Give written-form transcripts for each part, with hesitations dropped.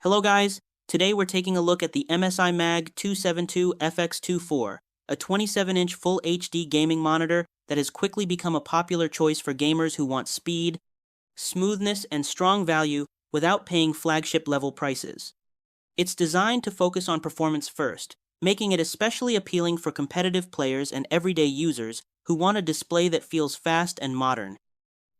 Hello guys, today we're taking a look at the MSI MAG 272F X24, a 27-inch Full HD gaming monitor that has quickly become a popular choice for gamers who want speed, smoothness, and strong value without paying flagship-level prices. It's designed to focus on performance first, making it especially appealing for competitive players and everyday users who want a display that feels fast and modern.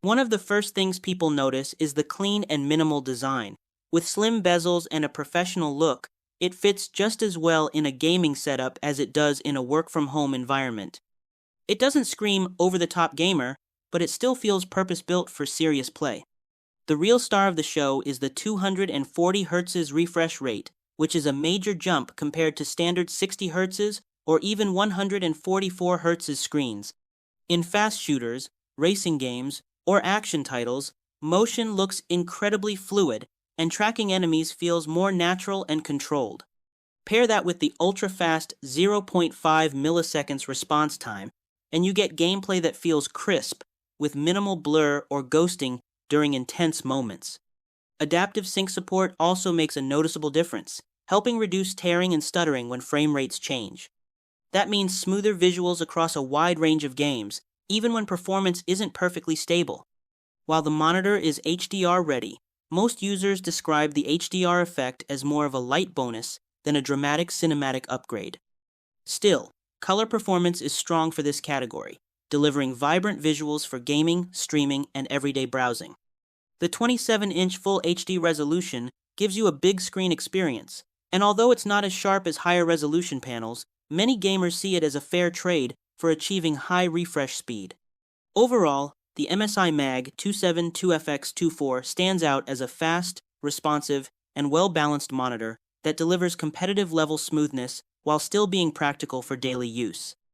One of the first things people notice is the clean and minimal design. With slim bezels and a professional look, it fits just as well in a gaming setup as it does in a work-from-home environment. It doesn't scream over-the-top gamer, but it still feels purpose-built for serious play. The real star of the show is the 240 Hz refresh rate, which is a major jump compared to standard 60 Hz or even 144 Hz screens. In fast shooters, racing games, or action titles, motion looks incredibly fluid, and tracking enemies feels more natural and controlled. Pair that with the ultra-fast 0.5 milliseconds response time, and you get gameplay that feels crisp, with minimal blur or ghosting during intense moments. Adaptive sync support also makes a noticeable difference, helping reduce tearing and stuttering when frame rates change. That means smoother visuals across a wide range of games, even when performance isn't perfectly stable. While the monitor is HDR ready, most users describe the HDR effect as more of a light bonus than a dramatic cinematic upgrade. Still, color performance is strong for this category, delivering vibrant visuals for gaming, streaming, and everyday browsing. The 27-inch Full HD resolution gives you a big screen experience, and although it's not as sharp as higher resolution panels, many gamers see it as a fair trade for achieving high refresh speed. Overall, the MSI MAG 272F X24 stands out as a fast, responsive, and well-balanced monitor that delivers competitive-level smoothness while still being practical for daily use.